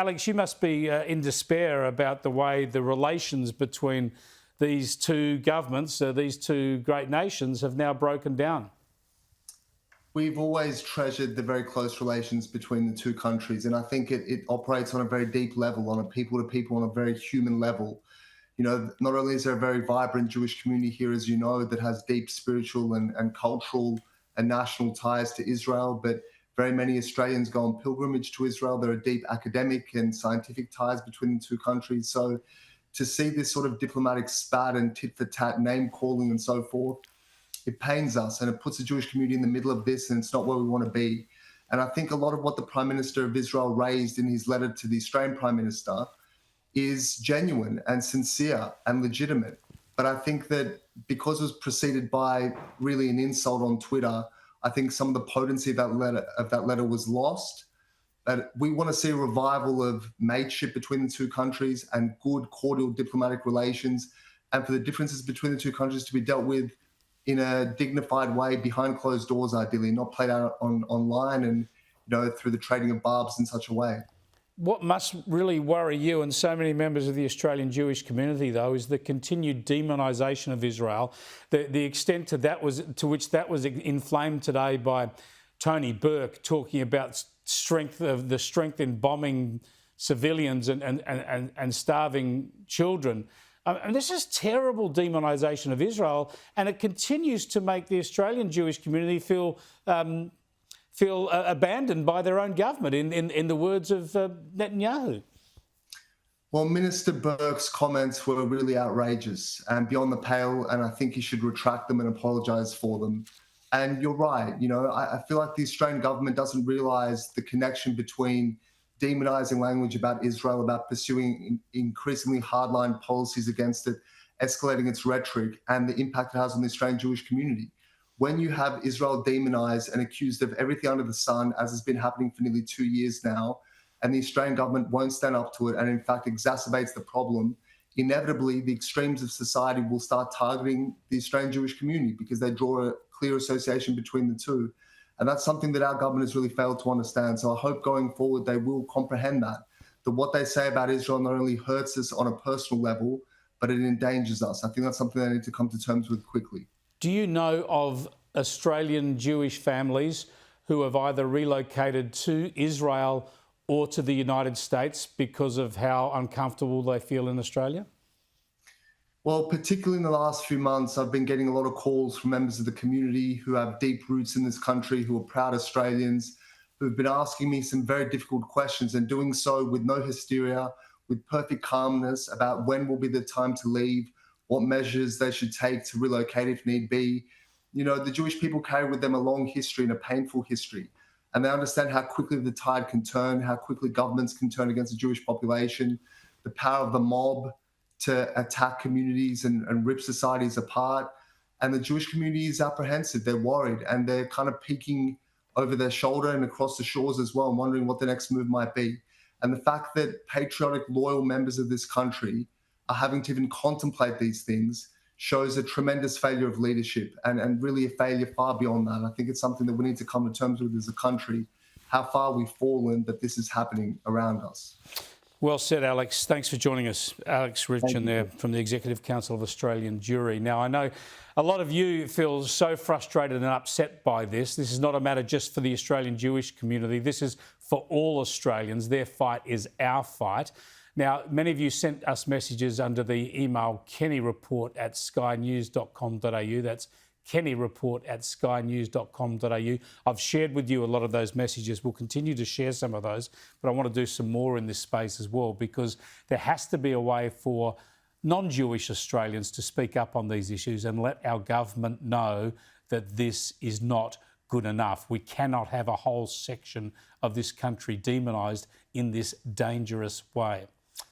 Alex, you must be in despair about the way the relations between these two governments, these two great nations, have now broken down. We've always treasured the very close relations between the two countries, and I think it operates on a very deep level, on a people-to-people, on a very human level. You know, not only is there a very vibrant Jewish community here, as you know, that has deep spiritual and cultural and national ties to Israel, but very many Australians go on pilgrimage to Israel. There are deep academic and scientific ties between the two countries. So to see this sort of diplomatic spat and tit-for-tat name calling and so forth, it pains us and it puts the Jewish community in the middle of this, and it's not where we want to be. And I think a lot of what the Prime Minister of Israel raised in his letter to the Australian Prime Minister is genuine and sincere and legitimate. But I think that because it was preceded by really an insult on Twitter, I think some of the potency of that letter was lost. But we want to see a revival of mateship between the two countries and good, cordial diplomatic relations, and for the differences between the two countries to be dealt with in a dignified way behind closed doors, ideally, not played out online and through the trading of barbs in such a way. What must really worry you and so many members of the Australian Jewish community, though, is the continued demonisation of Israel, the extent to which that was inflamed today by Tony Burke talking about the strength in bombing civilians and starving children. And this is terrible demonisation of Israel, and it continues to make the Australian Jewish community feel abandoned by their own government, in the words of Netanyahu. Well, Minister Burke's comments were really outrageous and beyond the pale, and I think he should retract them and apologise for them. And you're right, I feel like the Australian government doesn't realise the connection between demonising language about Israel, about pursuing increasingly hardline policies against it, escalating its rhetoric, and the impact it has on the Australian Jewish community. When you have Israel demonised and accused of everything under the sun, as has been happening for nearly 2 years now, and the Australian government won't stand up to it and in fact exacerbates the problem, inevitably the extremes of society will start targeting the Australian Jewish community because they draw a clear association between the two. And that's something that our government has really failed to understand. So I hope going forward they will comprehend that what they say about Israel not only hurts us on a personal level, but it endangers us. I think that's something they need to come to terms with quickly. Do you know of Australian Jewish families who have either relocated to Israel or to the United States because of how uncomfortable they feel in Australia? Well, particularly in the last few months, I've been getting a lot of calls from members of the community who have deep roots in this country, who are proud Australians, who've been asking me some very difficult questions and doing so with no hysteria, with perfect calmness about when will be the time to leave, what measures they should take to relocate if need be. The Jewish people carry with them a long history and a painful history, and they understand how quickly the tide can turn, how quickly governments can turn against the Jewish population, the power of the mob to attack communities and rip societies apart. And the Jewish community is apprehensive, they're worried, and they're kind of peeking over their shoulder and across the shores as well, and wondering what the next move might be. And the fact that patriotic, loyal members of this country are having to even contemplate these things shows a tremendous failure of leadership and really a failure far beyond that. I think it's something that we need to come to terms with as a country, how far we've fallen that this is happening around us. Well said, Alex. Thanks for joining us. Alex Richin there from the Executive Council of Australian Jewry. Now, I know a lot of you feel so frustrated and upset by this. This is not a matter just for the Australian Jewish community. This is for all Australians. Their fight is our fight. Now, many of you sent us messages under the email kennyreport@skynews.com.au. That's kennyreport@skynews.com.au. I've shared with you a lot of those messages. We'll continue to share some of those, but I want to do some more in this space as well, because there has to be a way for non-Jewish Australians to speak up on these issues and let our government know that this is not good enough. We cannot have a whole section of this country demonised in this dangerous way.